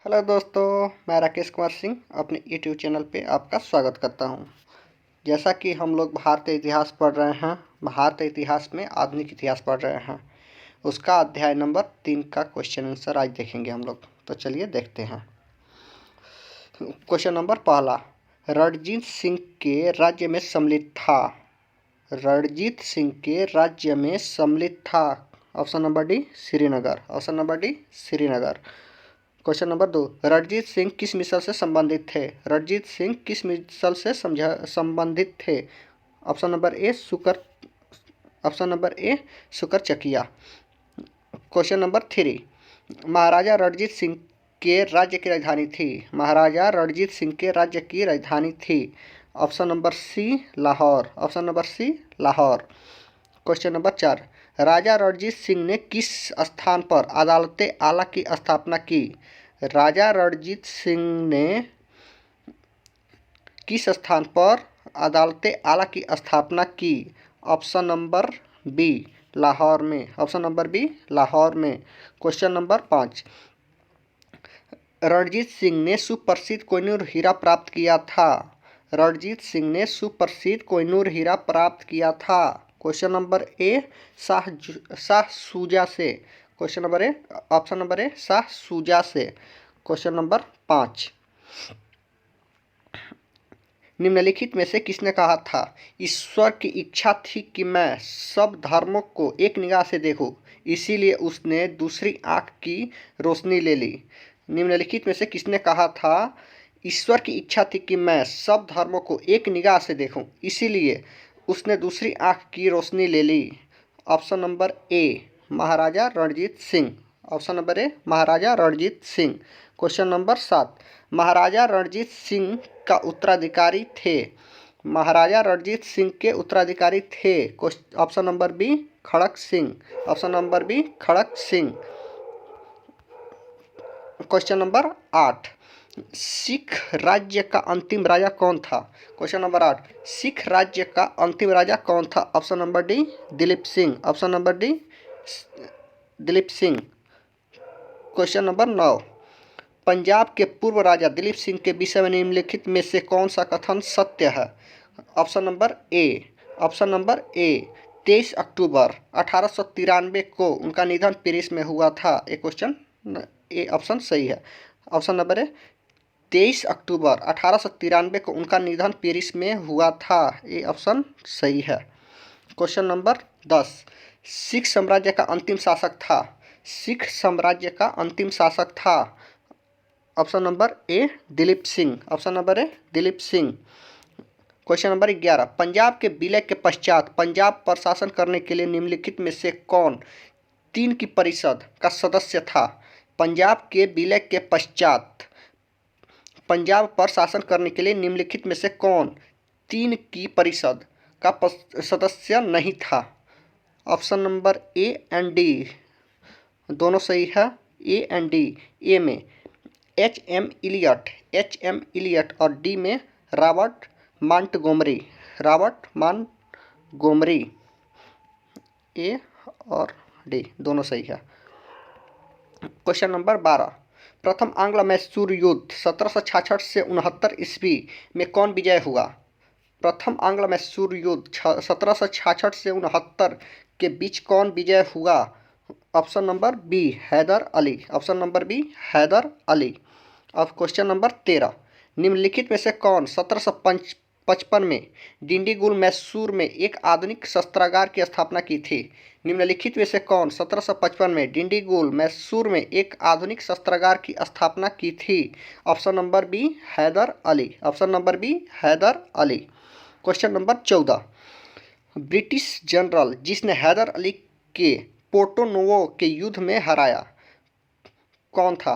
Hello दोस्तों, मैं राकेश कुमार सिंह अपने यूट्यूब चैनल पे आपका स्वागत करता हूँ। जैसा कि हम लोग भारतीय इतिहास पढ़ रहे हैं, भारतीय इतिहास में आधुनिक इतिहास पढ़ रहे हैं, उसका अध्याय नंबर 3 का क्वेश्चन आंसर आज देखेंगे हम लोग। तो चलिए देखते हैं। क्वेश्चन नंबर पहला, रणजीत सिंह के राज्य में सम्मिलित था। रणजीत सिंह के राज्य में सम्मिलित था। Option number D Srinagar. Option number D Srinagar. Question number 2, Ranjit Singh किस मिसल से संबंधित थे। रणजीत सिंह किस मिसल से संबंधित थे। ऑप्शन नंबर ए शुकर चकिया। क्वेश्चन नंबर 3, महाराजा रणजीत सिंह के राज्य की राजधानी थी। महाराजा रणजीत सिंह के राज्य की राजधानी थी। Option number C Lahore. Option number C Lahore. Question number 4, Raja Ranjit Singh ने किस स्थान पर अदालत आला की स्थापना की। राजा रणजीत सिंह ने किस स्थान पर अदालत आला की स्थापना की। ऑप्शन नंबर बी लाहौर में। ऑप्शन नंबर बी लाहौर में। क्वेश्चन नंबर 5, रणजीत सिंह ने सुप्रसिद्ध कोहिनूर हीरा प्राप्त किया था। रणजीत सिंह ने सुप्रसिद्ध कोहिनूर हीरा प्राप्त किया था। क्वेश्चन नंबर ए शाह सूजा से। Question number A option number ए शाह सूजा से। क्वेश्चन नंबर 5, निम्नलिखित में से किसने कहा था, ईश्वर की इच्छा थी कि मैं सब धर्मों को एक निगाह से देखूं, इसीलिए उसने दूसरी आंख की रोशनी ले ली। निम्नलिखित में से किसने कहा था, ईश्वर की इच्छा थी कि मैं सब धर्मों को एक निगाह से देखूं, इसीलिए उसने दूसरी आंख की रोशनी ले ली। Option number A Maharaja Ranjit Singh. Option number A Maharaja Ranjit Singh. Question number 7, Maharaja Ranjit Singh का उत्तराधिकारी थे। महाराजा रणजीत सिंह के उत्तराधिकारी थे। Option number B Kharak Singh. Option number B Kharak Singh. Question number 8, Sikh राज्य का अंतिम राजा कौन था। क्वेश्चन नंबर 8, सिख राज्य का अंतिम राजा कौन था। Option number D Dilip Singh. Option number D Dilip Singh. Question number 9, Punjab के पूर्व राजा दिलीप सिंह के विषय में निम्नलिखित में से कौन सा कथन सत्य है। ऑप्शन नंबर ए 23 अक्टूबर 1893 को उनका निधन पेरिस में हुआ था। एक क्वेश्चन ए ऑप्शन सही है। ऑप्शन नंबर ए 23 अक्टूबर 1893 को उनका निधन पेरिस में हुआ था। ये ऑप्शन सही है। क्वेश्चन नंबर 10, सिख साम्राज्य का अंतिम शासक था। सिख साम्राज्य का अंतिम शासक था। ऑप्शन नंबर ए दिलीप सिंह। ऑप्शन नंबर ए दिलीप सिंह। क्वेश्चन नंबर 11, पंजाब के विलय के पश्चात पंजाब पर शासन करने के लिए निम्नलिखित में से कौन 3 की परिषद का सदस्य था। पंजाब के विलय के पश्चात पंजाब पर शासन करने के लिए निम्नलिखित में से कौन 3 की परिषद का सदस्य नहीं था। Option number A and D दोनों सही है। ए एंड डी, ए में एच.एम. इलियट और डी में रॉबर्ट मॉन्टगोमरी। ए और डी दोनों सही है। क्वेश्चन नंबर 12, प्रथम आंग्ल मैसूर युद्ध 1766 से 69 ईस्वी में कौन विजय हुआ। प्रथम आंग्ल मैसूर युद्ध 1766 से 69 के बीच कौन विजय हुआ। Option number B Hyder Ali. Option number B Hyder Ali. अब क्वेश्चन नंबर 13, निम्नलिखित में से कौन 1755 में डिंडीगुल मैसूर में एक आधुनिक शस्त्रागार की स्थापना की थी। निम्नलिखित में से कौन 1755 में डिंडीगुल मैसूर में एक आधुनिक शस्त्रागार की स्थापना की थी। Option number B Hyder Ali. Option number B Hyder Ali. Question number 14, British general जिसने हैदर अली के पोर्टो नोवो के युद्ध में हराया कौन था।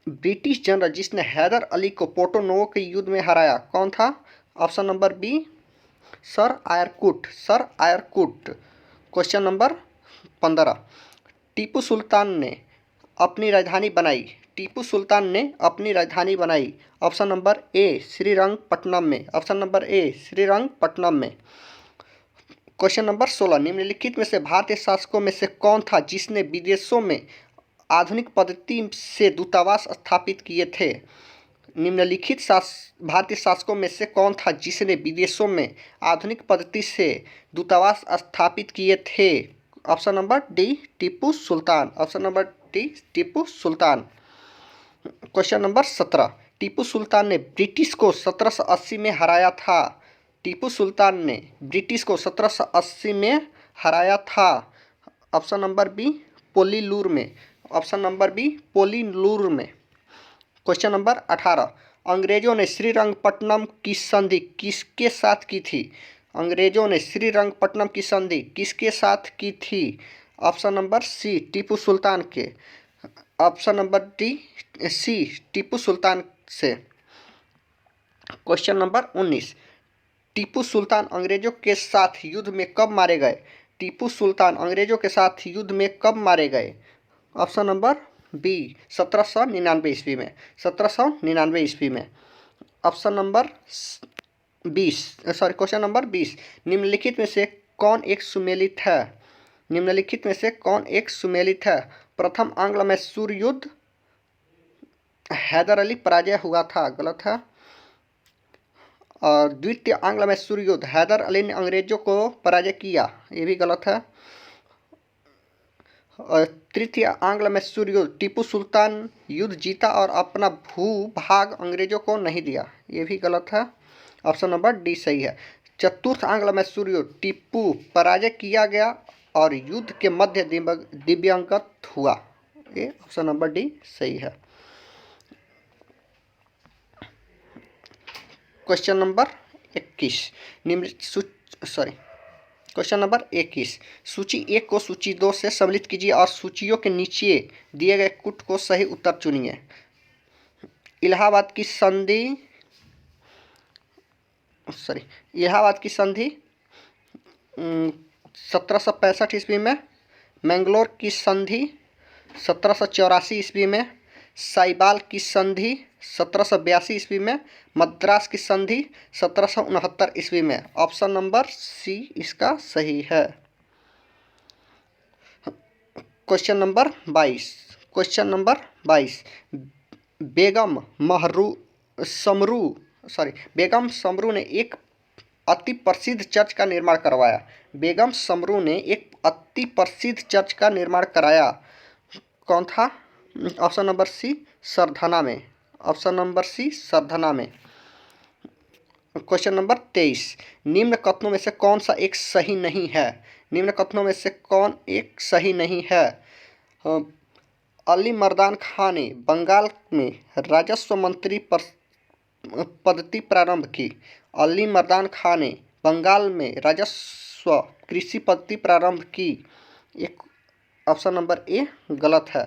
ब्रिटिश जनरल जिसने हैदर अली को पोर्टो नोवो के युद्ध में हराया कौन था। Option number B sir Eyre Coote. Question number 15, Tipu Sultan ने अपनी राजधानी बनाई। ऑप्शन नंबर ए श्रीरंगपट्टनम में। ऑप्शन नंबर ए श्रीरंगपट्टनम में। क्वेश्चन नंबर 16, निम्नलिखित में से भारतीय शासकों में से कौन था जिसने विदेशों में आधुनिक पद्धति से दूतावास स्थापित किए थे? निम्नलिखित भारतीय शासकों में से कौन था जिसने विदेशों में आधुनिक पद्धति से दूतावास स्थापित किए थे? Option number D Tipu Sultan. Option number D Tipu Sultan. Question number 17, Tipu Sultan ने ब्रिटिश को 1780 में हराया था। टीपू सुल्तान ने ब्रिटिश को 1780 में हराया था। ऑप्शन नंबर बी पोलीलूर में। ऑप्शन नंबर बी पोलीलूर में। क्वेश्चन नंबर 18, अंग्रेजों ने श्रीरंगपट्टनम की संधि किसके साथ की थी? अंग्रेजों ने श्रीरंगपट्टनम की संधि किसके साथ की थी? Option number C Tipu Sultan के। Option number D C Tipu Sultan से। क्वेश्चन नंबर 19, टीपू सुल्तान अंग्रेजों के साथ युद्ध में कब मारे गए? टीपू सुल्तान अंग्रेजों के साथ युद्ध में कब मारे गए? ऑप्शन नंबर बी 1799 ईस्वी में। 1799 ईस्वी में। ऑप्शन नंबर 20 क्वेश्चन नंबर 20, निम्नलिखित में से कौन एक सुमेलित है? निम्नलिखित में से कौन एक सुमेलित है? प्रथम आंग्ल मैसूर युद्ध हैदर अली पराजय हुआ था, गलत है। और द्वितीय आंग्ल मैसूर युद्ध हैदर अली ने अंग्रेजों को पराजय किया, ये भी गलत है। और तृतीय आंग्ल मैसूर युद्ध टीपू सुल्तान युद्ध जीता और अपना भूभाग अंग्रेजों को नहीं दिया, ये भी गलत है। ऑप्शन नंबर डी सही है। चतुर्थ आंग्ल मैसूर युद्ध टीपू पराजय किया गया और युद्ध के मध्य दिव्यांगत हुआ, ये ऑप्शन नंबर डी सही है। क्वेश्चन नंबर 21, क्वेश्चन नंबर 21, सूची 1 को सूची 2 से सम्मिलित कीजिए और सूचियों के नीचे दिए गए कुट को सही उत्तर चुनिए। इलाहाबाद की संधि 1765 ईस्वी में। मैंगलोर की संधि 1784 ईस्वी में। साइबाल की संधि 1782 ईस्वी में। मद्रास की संधि 1769 ईस्वी में। ऑप्शन नंबर सी इसका सही है। क्वेश्चन नंबर 22, बेगम समरू ने एक अति प्रसिद्ध चर्च का निर्माण करवाया। बेगम समरू ने एक अति प्रसिद्ध चर्च का निर्माण कराया, कौन था? ऑप्शन नंबर सी सरधना में। ऑप्शन नंबर सी सरधना में। क्वेश्चन नंबर 23, निम्न कथनों में से कौन सा एक सही नहीं है? निम्न कथनों में से कौन एक सही नहीं है? अली मर्दान खां ने बंगाल में राजस्व मंत्री पद्धति प्रारंभ की। अली मर्दान खां ने बंगाल में राजस्व कृषि पद्धति प्रारंभ की, एक ऑप्शन नंबर ए गलत है।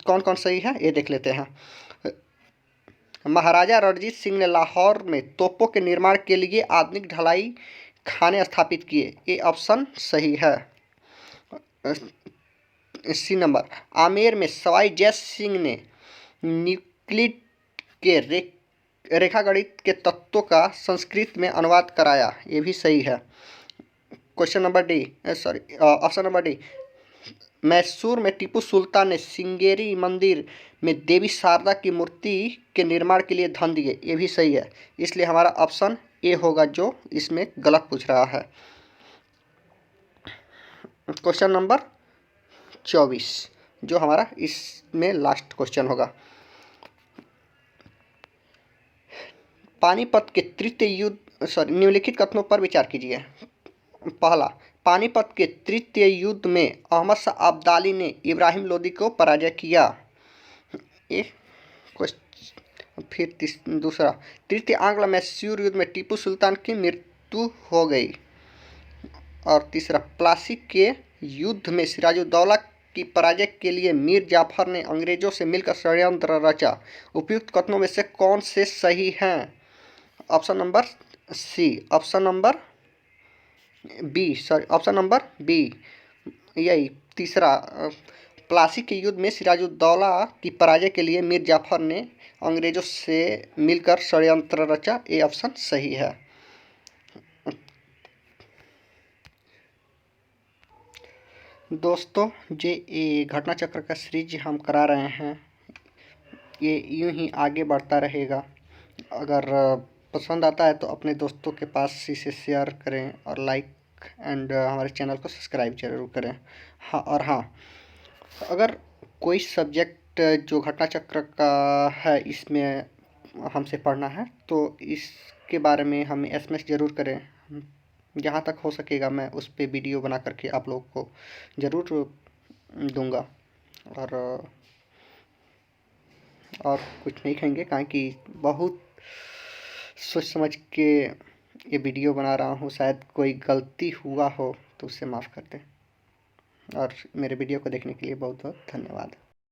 कौन कौन सही है ये देख लेते हैं। महाराजा रणजीत सिंह ने लाहौर में तोपों के निर्माण के लिए आधुनिक ढलाई खाने स्थापित किए, ये ऑप्शन सही है। सी नंबर, आमेर में सवाई जय सिंह ने यूक्लिड के रेखागणित के तत्वों का संस्कृत में अनुवाद कराया, ये भी सही है। Question number D option number D, Mysore में टीपू सुल्तान ने सिंगेरी मंदिर में देवी शारदा की मूर्ति के निर्माण के लिए धन दिए, ये भी सही है। इसलिए हमारा ऑप्शन ए होगा जो इसमें गलत पूछ रहा है। क्वेश्चन नंबर 24 जो हमारा इसमें लास्ट क्वेश्चन होगा। पानीपत के तृतीय युद्ध निम्नलिखित कथनों पर विचार कीजिए। पहला, पानीपत के तृतीय युद्ध में अहमद शाह अब्दाली ने इब्राहिम लोदी को पराजय किया। फिर दूसरा, तृतीय आंग्ल मैसूर युद्ध में टीपू सुल्तान की मृत्यु हो गई। और तीसरा, प्लासी के युद्ध में सिराजुद्दौला की पराजय के लिए मीर जाफर ने अंग्रेजों से मिलकर षड्यंत्र रचा। उपयुक्त कथनों में से कौन से सही हैं? Option number C, option number B, यही तीसरा, प्लासी के युद्ध में सिराजुद्दौला की पराजय के लिए मीर जाफर ने अंग्रेजों से मिलकर षड्यंत्र रचा, ये ऑप्शन सही है। दोस्तों, ये घटना चक्र का सीरीज हम करा रहे हैं, ये यूं ही आगे बढ़ता रहेगा। अगर पसंद आता है तो अपने दोस्तों के पास इसे शेयर करें और लाइक एंड हमारे चैनल को सब्सक्राइब ज़रूर करें। हाँ, और हाँ, अगर कोई सब्जेक्ट जो घटना चक्र का है इसमें हमसे पढ़ना है तो इसके बारे में हमें एसएमएस ज़रूर करें। जहाँ तक हो सकेगा मैं उस पे वीडियो बना करके आप लोगों को ज़रूर दूंगा। और और कुछ नहीं कहेंगे, कारण कि बहुत सोच समझ के ये वीडियो बना रहा हूँ। शायद कोई गलती हुआ हो तो उससे माफ़ कर दें। और मेरे वीडियो को देखने के लिए बहुत बहुत धन्यवाद।